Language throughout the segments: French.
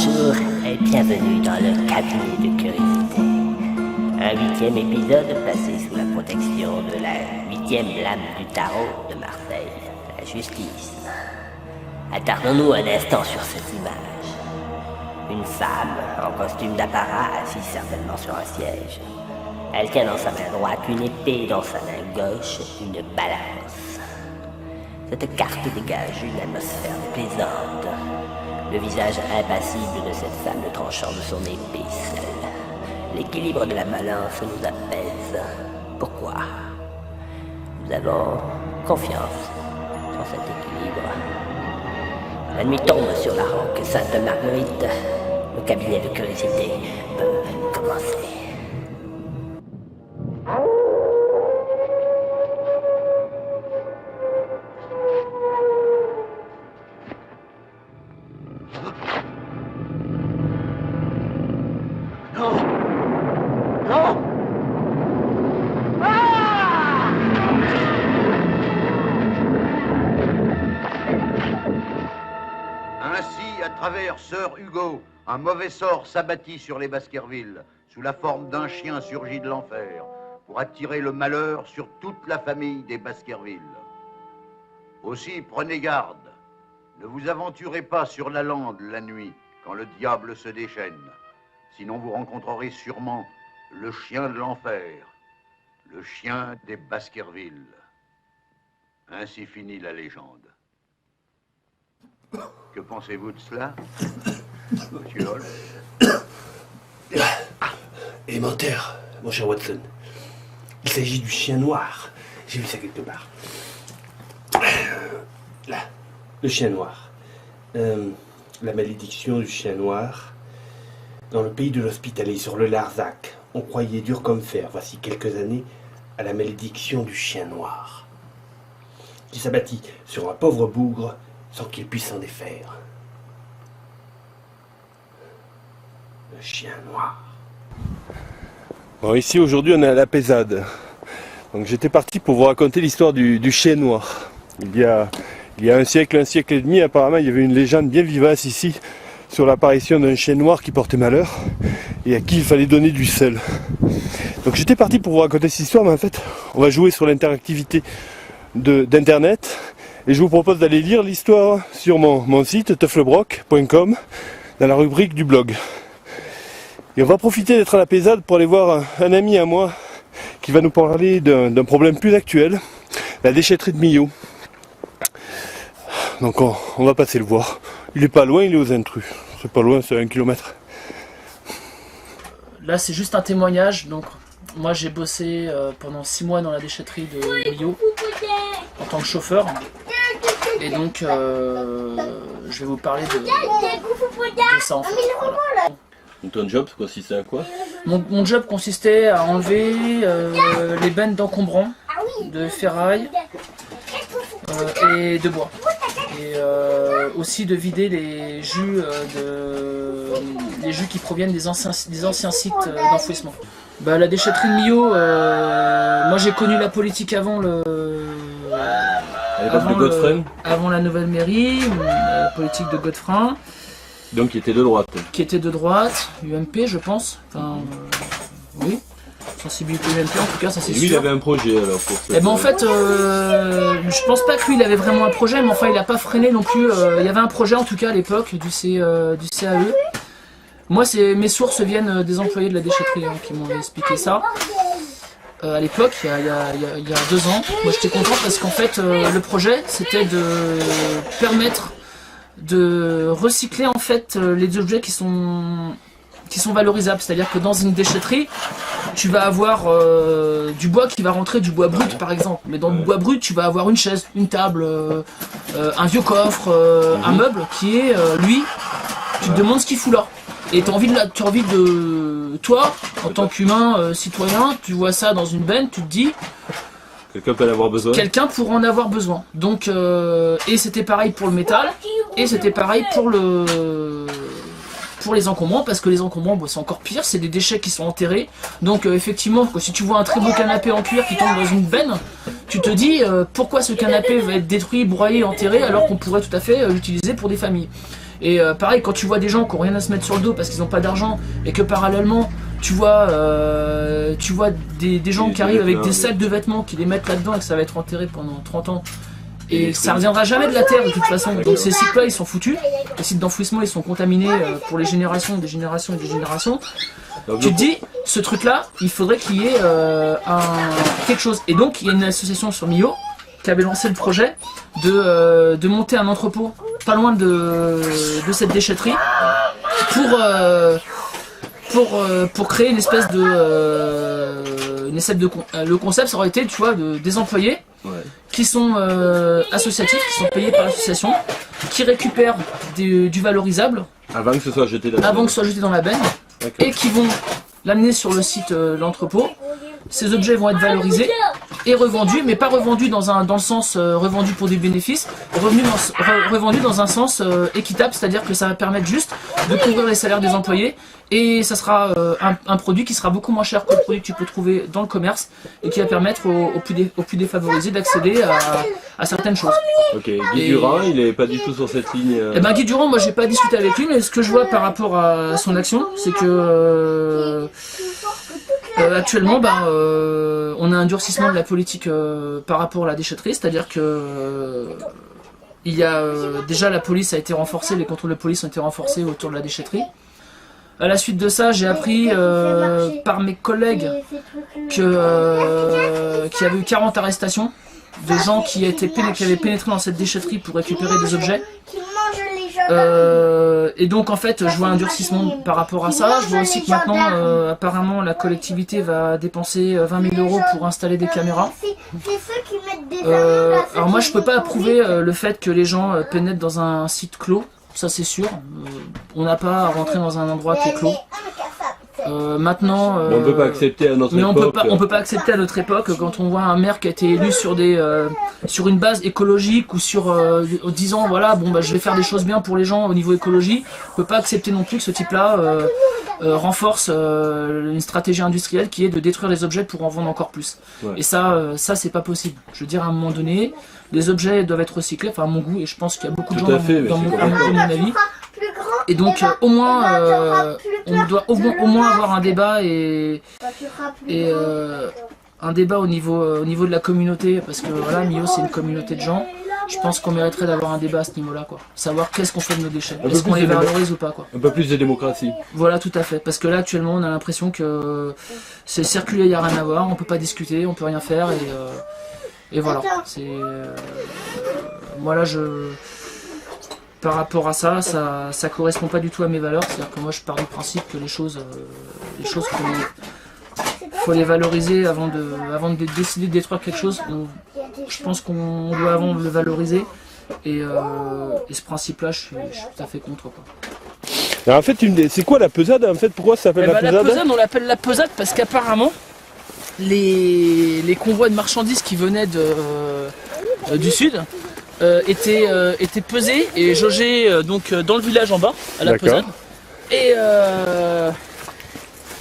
Bonjour et bienvenue dans le cabinet de curiosité. Un 8e épisode placé sous la protection de la 8e lame du tarot de Marseille, la justice. Attardons-nous un instant sur cette image. Une femme en costume d'apparat assise certainement sur un siège. Elle tient dans sa main droite une épée, dans sa main gauche une balance. Cette carte dégage une atmosphère déplaisante. Le visage impassible de cette femme le tranchant de son épée seule. L'équilibre de la balance nous apaise. Pourquoi? Nous avons confiance en cet équilibre. La nuit tombe sur la roque Sainte-Marguerite. Le cabinet de curiosité peut commencer. Ainsi, à travers Sœur Hugo, un mauvais sort s'abattit sur les Baskerville, sous la forme d'un chien surgi de l'enfer, pour attirer le malheur sur toute la famille des Baskerville. Aussi, prenez garde, ne vous aventurez pas sur la lande la nuit, quand le diable se déchaîne, sinon vous rencontrerez sûrement le chien de l'enfer, le chien des Baskerville. Ainsi finit la légende. Que pensez-vous de cela, Monsieur Hall? Élémentaire, mon cher Watson. Il s'agit du chien noir. J'ai vu ça quelque part. Là, le chien noir. La malédiction du chien noir. Dans le pays de l'Hospitalet, sur le Larzac, on croyait dur comme fer, voici quelques années, à la malédiction du chien noir, qui s'abattit sur un pauvre bougre sans qu'il puisse s'en défaire. Le chien noir. Bon, ici aujourd'hui on est à la Pésade. Donc j'étais parti pour vous raconter l'histoire du chien noir. Il y a un siècle et demi, apparemment il y avait une légende bien vivace ici sur l'apparition d'un chien noir qui portait malheur et à qui il fallait donner du sel. Donc j'étais parti pour vous raconter cette histoire, mais en fait on va jouer sur l'interactivité d'internet. Et je vous propose d'aller lire l'histoire sur mon site teuflebrock.com dans la rubrique du blog. Et on va profiter d'être à la Pésade pour aller voir un ami à moi qui va nous parler d'un problème plus actuel, la déchetterie de Millau. Donc on va passer le voir. Il est pas loin, il est aux Intrus. C'est pas loin, c'est 1 kilomètre. Là c'est juste un témoignage, donc moi j'ai bossé pendant 6 mois dans la déchetterie de Millau en tant que chauffeur. Et donc, je vais vous parler de ça en fait. Voilà. Ton job consistait à quoi? Mon job consistait à enlever les bennes d'encombrants, de ferraille et de bois. Et aussi de vider les jus, qui proviennent des anciens sites d'enfouissement. Bah, la déchetterie de Millau, moi j'ai connu la politique avant avant la nouvelle mairie, la politique de Godefrein. Donc qui était de droite. Qui était de droite, UMP je pense. Enfin, oui. Sensibilité UMP en tout cas, ça c'est sûr. Lui il avait un projet alors pour ça. Et ben en fait, je pense pas que lui il avait vraiment un projet, mais enfin il a pas freiné non plus. Il y avait un projet en tout cas à l'époque du CAE. Moi mes sources viennent des employés de la déchetterie qui m'ont expliqué ça. À l'époque, il y a 2 ans, moi j'étais content parce qu'en fait le projet c'était de permettre de recycler en fait les objets qui sont valorisables, c'est-à-dire que dans une déchetterie tu vas avoir du bois qui va rentrer, du bois brut par exemple, mais dans le bois brut tu vas avoir une chaise, une table, un vieux coffre, un meuble qui est lui, tu te demandes ce qu'il fout là. Et tu as envie de toi, en tant qu'humain citoyen, tu vois ça dans une benne, tu te dis... Quelqu'un peut en avoir besoin. Quelqu'un pourrait en avoir besoin. Donc, et c'était pareil pour le métal, et c'était pareil pour les encombrants, parce que les encombrants, bon, c'est encore pire, c'est des déchets qui sont enterrés. Donc effectivement, si tu vois un très beau canapé en cuir qui tombe dans une benne, tu te dis pourquoi ce canapé va être détruit, broyé, enterré, alors qu'on pourrait tout à fait l'utiliser pour des familles. Et pareil, quand tu vois des gens qui n'ont rien à se mettre sur le dos parce qu'ils n'ont pas d'argent, et que parallèlement, tu vois des gens qui arrivent avec des sacs de vêtements, qui les mettent là-dedans et que ça va être enterré pendant 30 ans, et ça reviendra jamais de la terre de toute façon. Donc ces sites-là, ils sont foutus. Les sites d'enfouissement, ils sont contaminés pour les générations, des générations et des générations. Tu te dis, ce truc-là, il faudrait qu'il y ait quelque chose. Et donc, il y a une association sur Millau qui avait lancé le projet de monter un entrepôt pas loin de cette déchetterie pour créer une espèce de le concept, ça aurait été, tu vois, des employés qui sont associatifs, qui sont payés par l'association, qui récupèrent du valorisable Avant que ce soit jeté dans la benne, et qui vont l'amener sur le site l'entrepôt. Ces objets vont être valorisés et revendus, mais pas revendus dans le sens revendus pour des bénéfices, revendus dans un sens équitable, c'est-à-dire que ça va permettre juste de couvrir les salaires des employés, et ça sera un produit qui sera beaucoup moins cher que le produit que tu peux trouver dans le commerce, et qui va permettre aux plus défavorisés d'accéder à certaines choses. Ok, Guy Durand, il est pas du tout sur cette ligne. Eh ben Guy Durand, moi j'ai pas discuté avec lui, mais ce que je vois par rapport à son action, c'est que actuellement, on a un durcissement de la politique par rapport à la déchetterie, c'est-à-dire que il y a déjà la police a été renforcée, les contrôles de police ont été renforcés autour de la déchetterie. À la suite de ça, j'ai appris par mes collègues qu'il y avait eu 40 arrestations de gens qui avaient pénétré dans cette déchetterie pour récupérer des objets. Et donc en fait je vois un durcissement par rapport à ça. Je vois aussi que maintenant apparemment la collectivité va dépenser 20 000 € pour installer des caméras. Alors moi je peux pas approuver le fait que les gens pénètrent dans un site clos, ça c'est sûr. On n'a pas à rentrer dans un endroit qui est clos. Maintenant, on peut pas accepter à notre époque. On peut pas accepter à notre époque quand on voit un maire qui a été élu sur une base écologique ou sur disant voilà je vais faire des choses bien pour les gens au niveau écologie. On peut pas accepter non plus que ce type-là renforce une stratégie industrielle qui est de détruire les objets pour en vendre encore plus. Ouais. Et ça c'est pas possible. Je veux dire, à un moment donné, les objets doivent être recyclés, enfin à mon goût, et je pense qu'il y a beaucoup de gens dans mon avis. Et donc au moins on doit au moins avoir un débat et un débat au niveau de la communauté, parce que voilà, Millau c'est une communauté de gens. Je pense qu'on mériterait d'avoir un débat à ce niveau-là, quoi. Savoir qu'est-ce qu'on fait de nos déchets, est-ce qu'on les valorise ou pas, quoi. Un peu plus de démocratie. Voilà, tout à fait, parce que là actuellement on a l'impression que c'est circulé, il n'y a rien à voir, on peut pas discuter, on peut rien faire, et voilà. C'est moi là par rapport à ça correspond pas du tout à mes valeurs. C'est-à-dire que moi je pars du principe que les choses faut les valoriser avant de décider de détruire quelque chose. Je pense qu'on doit avant le valoriser, et ce principe-là, je suis tout à fait contre, quoi. Alors en fait, c'est quoi la pesade en fait? Pourquoi ça s'appelle la pesade? La pesade, on l'appelle la pesade parce qu'apparemment les convois de marchandises qui venaient du sud étaient pesés et jaugés donc dans le village en bas à la pesade,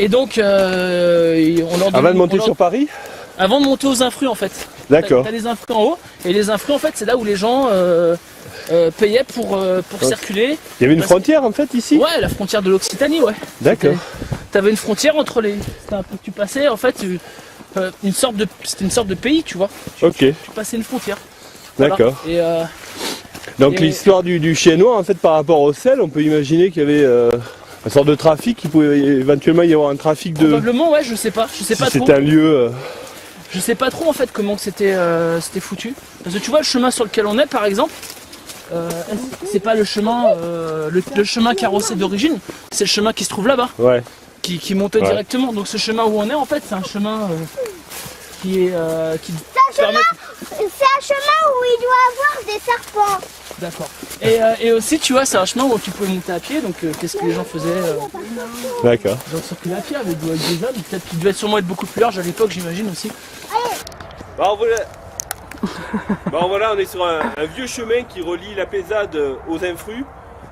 et donc on leur avant de monter sur Paris, avant de monter aux infrus en fait. D'accord. T'as les infrus en haut, et les infrus en fait c'est là où les gens payaient pour circuler. Il y avait une frontière en fait ici? Ouais, la frontière de l'Occitanie, ouais. D'accord. T'avais une frontière entre les. Tu passais en fait c'était une sorte de pays, tu vois. Tu passais une frontière. D'accord. Voilà. Donc l'histoire du chien noir en fait par rapport au sel, on peut imaginer qu'il y avait une sorte de trafic, il pouvait éventuellement y avoir un trafic de. Probablement, ouais, je sais pas trop. C'est un lieu. Je sais pas trop en fait comment c'était foutu. Parce que tu vois le chemin sur lequel on est par exemple, c'est pas le chemin le chemin carrossé d'origine, c'est le chemin qui se trouve là-bas. Ouais. Qui monte directement. Donc ce chemin où on est en fait c'est un chemin qui permet. C'est un chemin où il doit avoir des serpents. D'accord. Et aussi tu vois c'est un chemin où tu pouvais monter à pied, donc qu'est-ce que les gens faisaient D'accord. Les gens circulaient à pied avec des hommes, peut-être qu'il devait sûrement être beaucoup plus large à l'époque, j'imagine aussi. Voilà, on est sur un vieux chemin qui relie la Pesade aux Infrus.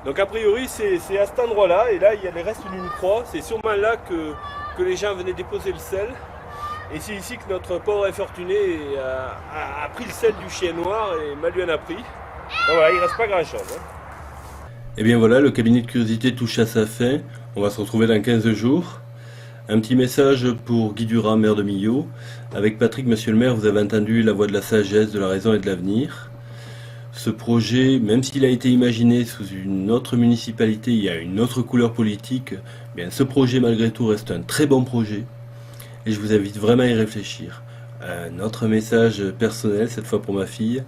Donc a priori c'est à cet endroit-là, et là il y a les restes d'une croix, c'est sûrement là que les gens venaient déposer le sel. Et c'est ici que notre pauvre infortuné a pris le sel du chien noir, et mal lui en a pris. Donc voilà, il reste pas grand-chose. Et bien voilà, le cabinet de curiosité touche à sa fin. On va se retrouver dans 15 jours. Un petit message pour Guy Duras, maire de Millau. Avec Patrick, monsieur le maire, vous avez entendu la voix de la sagesse, de la raison et de l'avenir. Ce projet, même s'il a été imaginé sous une autre municipalité, il y a une autre couleur politique, bien ce projet malgré tout reste un très bon projet. Et je vous invite vraiment à y réfléchir. Un autre message personnel, cette fois pour ma fille.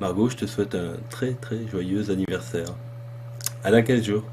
Margot, je te souhaite un très très joyeux anniversaire. À dans 15 jours.